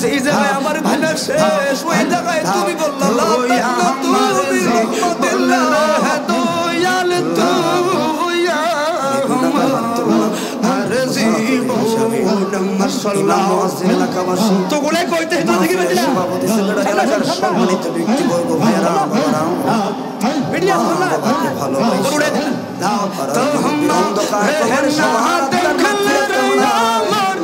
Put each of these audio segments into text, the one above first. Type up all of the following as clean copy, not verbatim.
যেই জায়গায় আমার গুনাহ শেষ ওই জায়গায় তুমি বললা লা তাকনাতু মিন রাহমাতিল্লাহ দয়াল তুই আমার আর জীবন মাশাআল্লাহ তো গুলে কইতে তো দেখি না সভাপতি সেক্রেটারি এলাকার সম্মানিত ব্যক্তিবর্গ ভাইরা মিডিয়া ভালো ভালোবাসা দাও অন্ধকার কবর সমাহার আমার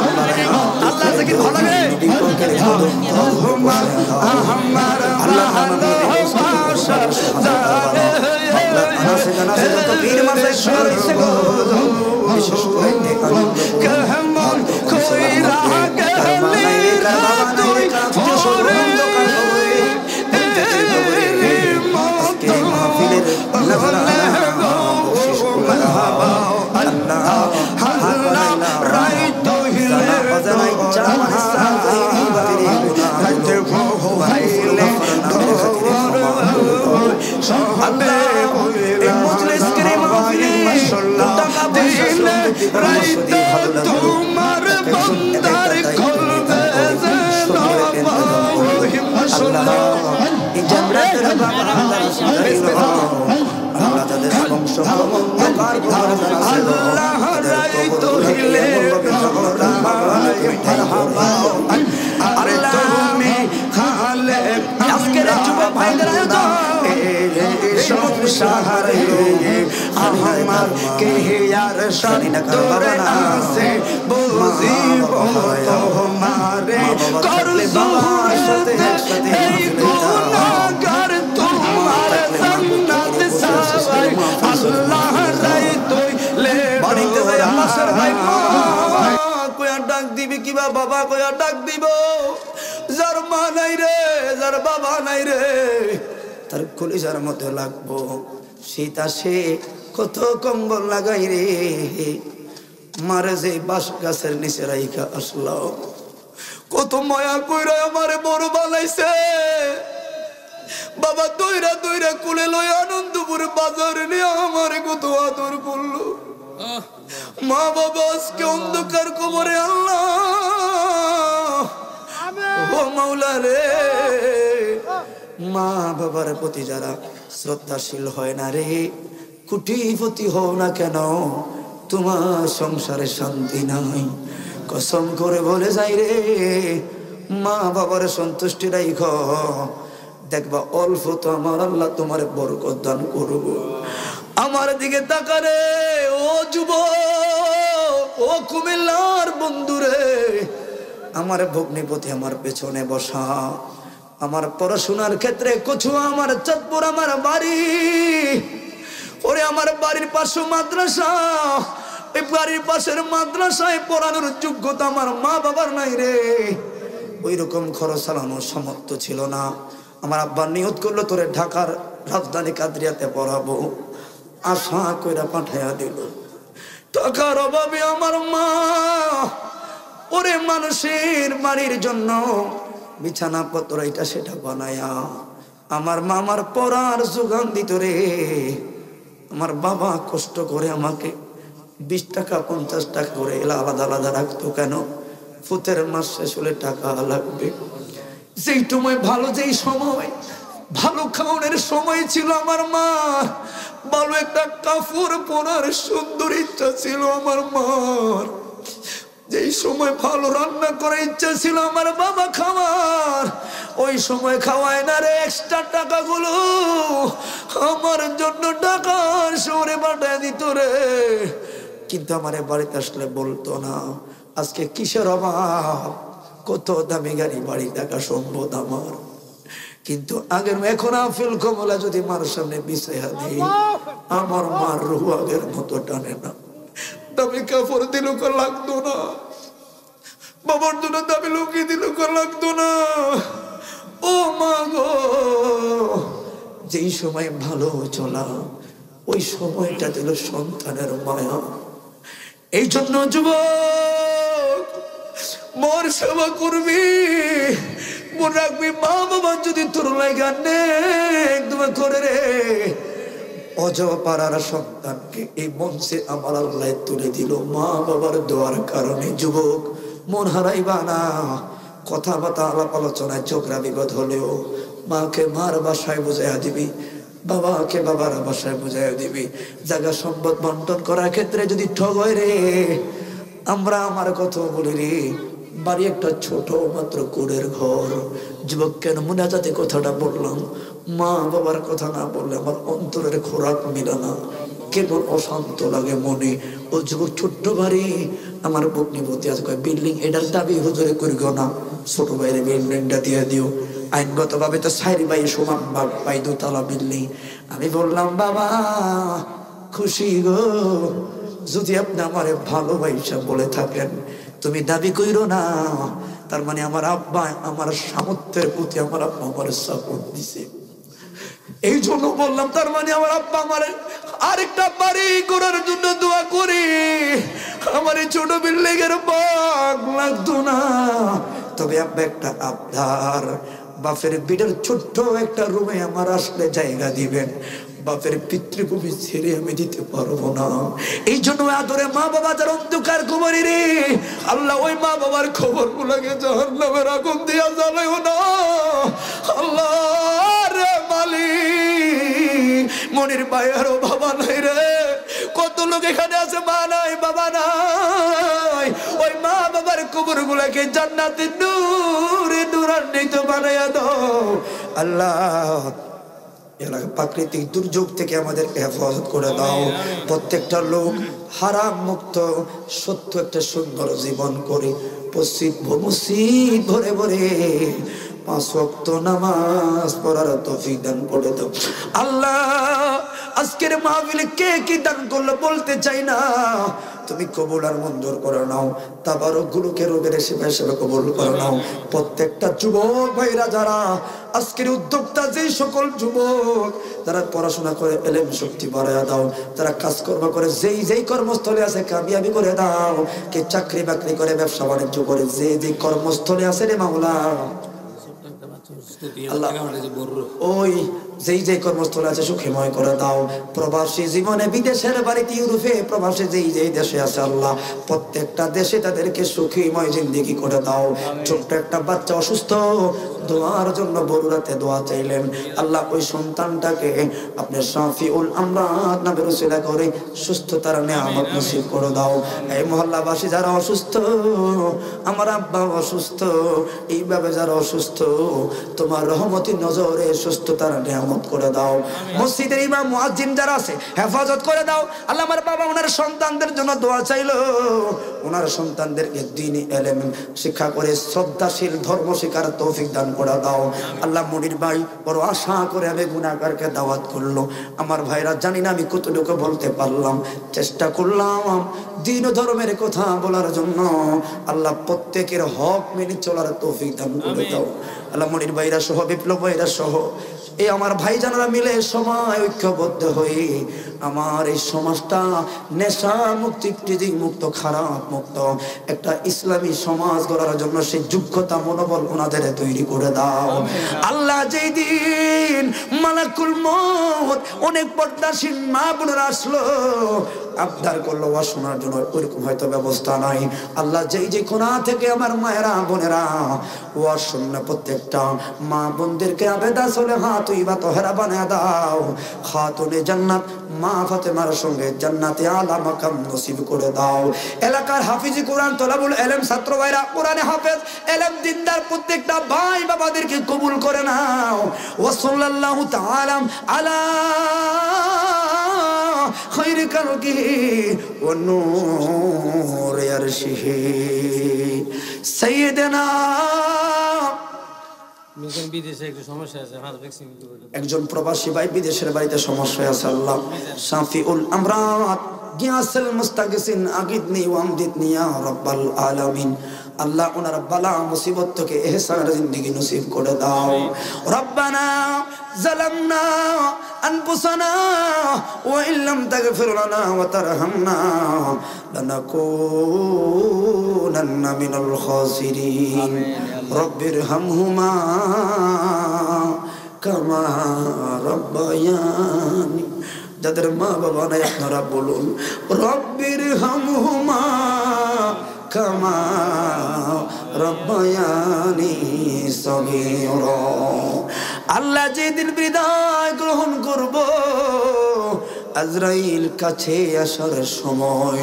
দৌড়ে আল্লাহ জিকির ভালো লাগে আমার ভালোবাসা জানে যত বীর মাসে সরছে গো বিশেষ করে কেমন কইরা গেলি তুই ওরে আজকে মাহফিলের নজরানা মারহাবা আল্লাহ আল্লাহ রাইত হিলে বাজাই জামান সাজি রাইতে ভাইলে সাহাবে এই মজলিস করে মাহফিলে টাকা দিলে রাইতে তোমার বন্দার কলবে মাশাআল্লাহ এই জান্নাতের বাগান আল্লাহ তাদের বংশ অন্ধকার কবর আল্লাহ রাইত হিলে আল্লাহ তুমি খালে আজকের যুব ভাইদের সংসার আমার কে यार সরে আসে বুঝিব তোমারে করছো এই গুনাহগার তোমার জান্নাত সাবাই আল্লাহ রাই তুইলে বাড়িতে যায় মাসের ভাই কইয়া ডাক দিবি কিবা বাবা কইয়া ডাক দিব যার মা নাই রে যার বাবা নাই রে তার কলিজার মধ্যে লাগবো শীত আসে কত কম্বল লাগাই রে মারে যে বাঁশ গাছের নিচে রাইখা আসলো কত মায়া কইরা আমারে বড় বানাইছে বাবা দইরা দইরা কুলে লই আনন্দপুর বাজার নিয়ে আমারে কত আদর করলো মা বাবা আজকে অন্ধকার কবরে আল্লাহ ও মাওলা রে মা বাবার প্রতি যারা শ্রদ্ধাশীল হয় না রে কোটিপতি হও না কেন তোমার সংসারে শান্তি নাই কসম করে বলে যাই রে মা বাবার সন্তুষ্টি রাখো দেখবা অল্প তো আমার আল্লাহ তোমার বরকত দান করব আমার দিকে তাকারে ও যুবক ও কুমিল্লার বন্ধুরে আমার ভগ্নিপতি আমার পেছনে বসা আমার পড়াশোনার ক্ষেত্রে কচুয়া আমার চাঁদপুর আমার বাড়ি ওরে আমার বাড়ির পাশে মাদ্রাসা এই বাড়ির পাশের মাদ্রাসায় পড়ানোর যোগ্যতা আমার মা বাবার নাই রে ওই রকম খরচ চালানোর সামর্থ্য ছিল না আমার আব্বা নিয়ত করলো তোরে ঢাকার রাজধানী কাদরিয়াতে পড়াবো আশা কইরা পাঠাইয়া দিল টাকার অভাবে আমার মা ওরে মানুষের বাড়ির জন্য বিছানা পত্র এটা সেটা বানায়া আমার মা আমার পড়ার যোগান দিত রে আমার বাবা কষ্ট করে আমাকে 20 টাকা 50 টাকা করে আলাদা আলাদা রাখতো কেন ফুতের মাস শেষ হলে টাকা লাগবে যেই সময় ভালো যেই সময় ভালো খাওয়ানোর সময় ছিল আমার মা ভালো একটা কাপড় পরার সুন্দর ইচ্ছা ছিল আমার মার যেই সময় ভালো রান্না করার ইচ্ছা ছিল আমার বাবা খাওয়ার ওই সময় খাওয়ায় না রে এক্সট্রা টাকাগুলো আমার জন্য টাকা শহরে পাঠায় দিত রে কিন্তু আমার বাড়িতে আসলে বলতো না আজকে কিসের অভাব কত দামি গাড়ি বাড়ি টাকা সম্পদ আমার কিন্তু আগের এখন আফেল কমলা যদি মার সামনে বিছাইয়া দিই আমার মার রুহ আগের মতো টানে না দামি কাপড় দিল লাগতো না বাবার জন্য দামি লুকিয়ে দিল লাগতো না ও মা গো যেই সময় ভালো চলা ওই সময়টা দিল সন্তানের মায়া এই জন্য যুবক মোর সেবা করবি মনে রাখবি মা বাবা যদি তোর লাগা একদম করে রে অজপাড়ার সন্তানকে এই মঞ্চে আমার আল্লাহ তুলে দিল মা বাবার দোয়ার কারণে। যুবক, মন হারাইবা না। কথাবার্তা আলাপ আলোচনায় ঝগড়া বিবাদ হলেও মাকে মার বাসায় বুঝাইয়া দিবি, বাবাকে বাবার বাসায় বুঝাইয়া দিবি। জায়গা সম্পদ বন্টন করার ক্ষেত্রে যদি ঠগ হয় রে, আমরা আমার কথা বলি রে, বাড়ি একটা ছোট মাত্র কুড়ের ঘর। যুবক, কেন মুনাজাতে কথাটা বললাম? মা বাবার কথা না বললে আমার অন্তরের খোরাক মিলে না, কেবল অশান্ত লাগে মনে। ও যুবক, ছোট্ট বাড়ি, আমার ভগ্নিপতি আছে, কয় বিল্ডিং এটার দাবি হুজুরে করিও না, ছোট বাইরে বিল্ডিংটা দিয়ে দিও। আইনগত ভাবে তো সাইরি বাই সমান পাই, দোতলা বিল্ডিং। আমি বললাম, বাবা খুশি গো, যদি আপনি আমারে ভালোবাসা বলে থাকেন, তুমি দাবি কইরো না। তার মানে আমার আব্বা আমার সামর্থ্যের প্রতি আমার আব্বা আমার সাপোর্ট দিছে, এই জন্য বললাম। তার মানে আমার আব্বা আমার আরেকটা বাড়ি করার জন্য দোয়া করি। আমার এই ছোট বিল্ডিং এর বাগ লাগতো না, তবে আব্বা একটা আবদার, বাপের বিডার ছোট্ট একটা রুমে আমার আসলে জায়গা দিবেন। বাপের পিতৃভূমি ছেড়ে আমি দিতে পারবো না। এই জন্য আদরে মা বাবা যার অন্ধকার কুমারী রে, আল্লাহ ওই মা বাবার খবর গুলাকে জাহান্নামের আগুন দিয়া জ্বালাইও না। আল্লাহ রে মালিক, মনির ভাইয়েরও বাবা নাই রে, কত লোক এখানে আছে মা নাই বাবা নাই। ওই মা বাবার কবর গুলাকে জান্নাতের নূরে নূরান্বিত বানাইয়া দাও আল্লাহ। প্রাকৃতিক দুর্যোগ থেকে আমাদেরকে হেফাজত করে দাও। প্রত্যেকটা লোক হারাম মুক্ত সত্য একটা সুন্দর জীবন করে মসজিদ ভরে ভরে 5 ওয়াক্ত নামাজ পড়ার তৌফিক দান করে দাও আল্লাহ। আজকের মাহফিলে কে কি দান করলো বলতে চাই না, তুমি কবুল আর মঞ্জুর করে নাও। তাবারক গুলোকে রোগের হিসেবে কবুল করে নাও। প্রত্যেকটা যুবক ভাইরা যারা আজকের উদ্যোক্তা, যেই সকল যুবক যারা পড়াশোনা করে এলেম শক্তি বাড়াইয়া দাও, যারা কাজকর্ম করে যেই কর্মস্থলে আছে কামিয়াবি করে দাও। কে চাকরি বাকরি করে ব্যবসা বাণিজ্য করে যেই কর্মস্থলে আছে রে মাওলা আল্লাহ, ওই যেই কর্মস্থলে আছে সুখময় করে দাও। প্রবাসী জীবনে বিদেশের বাড়িতে ইউরোপে প্রবাসী যেই দেশে আছে আল্লাহ, প্রত্যেকটা দেশে তাদেরকে সুখীময় জিন্দেগি করে দাও। ছোট্ট একটা বাচ্চা অসুস্থ, দোয়ার জন্য বড়রাতে দোয়া চাইলেন আল্লাহ, ওই সন্তানটাকে আপনি শাফিউল আমরাত নামের উসিলা করে সুস্থতার নিয়ামত নসিব করে দাও। এই মহল্লাবাসী যারা অসুস্থ, আমার আব্বা অসুস্থ, এইভাবে যারা অসুস্থ, তোমার রহমতের নজরে সুস্থতার নিয়ামত করে দাও। মসজিদের ইমাম মুয়াজ্জিন যারা আছে হেফাজত করে দাও আল্লাহ। আমার বাবা ওনার সন্তানদের জন্য দোয়া চাইলো, ওনার সন্তানদেরকে দ্বীনি ইলম শিক্ষা করে শ্রদ্ধাশীল ধর্ম শিক্ষার তৌফিক দান করে দাও আল্লাহ। মনির ভাই বড় আশা করে আমি গুনাহগারকে দাওয়াত করলো। আমার ভাইরা জানি না আমি কতটুকু বলতে পারলাম, চেষ্টা করলাম দ্বীন ও ধর্মের কথা বলার জন্য আল্লাহ। প্রত্যেকের হক মেনে চলার তৌফিক দান করে দাও আল্লাহ। মনির ভাইরা সহ, বিপ্লব ভাইরা সহ, এই আমার ভাইজানরা মিলে সময় ঐক্যবদ্ধ হয়ে আমার এই সমাজটা নেশা মুক্তি, প্রীতি মুক্ত, খারাপ মুক্ত একটা ইসলামী সমাজ গড়ার জন্য সেই যোগ্যতা মনোবল ওনাদের তৈরি করে দাও আল্লাহ। যেই দিন মালাকুল মউত অনেক পর্দাসীন মা বোনেরা আসলো, আবদার করলো ওয়াজ শোনার জন্য, ওইরকম হয়তো ব্যবস্থা নাই আল্লাহ। যেই কোণা থেকে আমার মায়েরা বোনেরা ওয়াজ শুনলে প্রত্যেকটা মা বোনদেরকে আবেদা চলে হাত তুইবা তোহেরা বানিয়ে দাও। খাতুনে জান্নাত মা ফাতেমার সঙ্গে জান্নাতে আলা মাকাম নসিব করে দাও। এলাকার হাফিজি কোরআন তলাবুল ইলম ছাত্র ভাইরা কোরআনে হাফেজ ইলম দিনদার প্রত্যেকটা ভাই বাবাদেরকে কবুল করে নাও। ওয়া সাল্লাল্লাহু তাআলা আলা খায়রি খালকিহি ওয়া নূরি আরশিহি সাইয়্যিদানা। একজন প্রবাসী ভাই বিদেশের বাড়িতে সমস্যা আছে আল্লাহ। শাফিউল আমরাত গিয়াসুল মুস্তাগিসিন আগিদনি ওয়ামদিদনি ইয়া রাব্বাল আলামিন আল্লাহ। ওনার বালা মুসিবত থেকে ইহসানের জিন্দেগি নসিব করে দাও। রব্বানা যালামনা আনফুসানা ওয়া ইল্লাম তাগফির লানা ওয়া তারহামনা লানাকুনান্না মিনাল খাসিরিন। রব্বিরহামহুমা কামা রব্বায়ানি। যাদের মা বাবা নাই আপনারা বলুন রব্বির হামহুমা কামা রব্বায়ানি সগীরা। আল্লাহ যেদিন বিদায় গ্রহণ করব, আজরাইল কাছে আসার সময়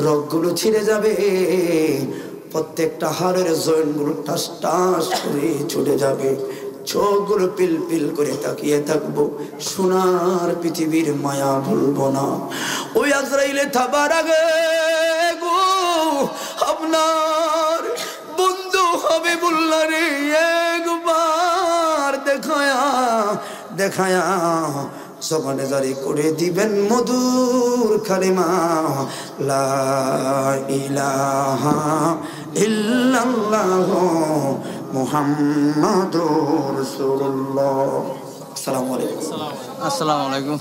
রগগুলো ছিঁড়ে যাবে, প্রত্যেকটা হাড়ের জয়েন্টগুলো টাস টাস করে ছুটে যাবে, চোখগুলো পিল পিল করে তাকিয়ে থাকবো, সোনার পৃথিবীর মায়া ভুলবো না। ওই আজরাইলে থাবার আগে গো আপনার বন্ধু হবে বললা রে, একবার দেখায়া দেখায়া জবানে জারি করে দিবেন মধুর কালিমা লা ইলাহা ইল্লাল্লাহ মুহাম্মাদুর রাসূলুল্লাহ। আসসালামু আলাইকুম। আসসালামু আলাইকুম।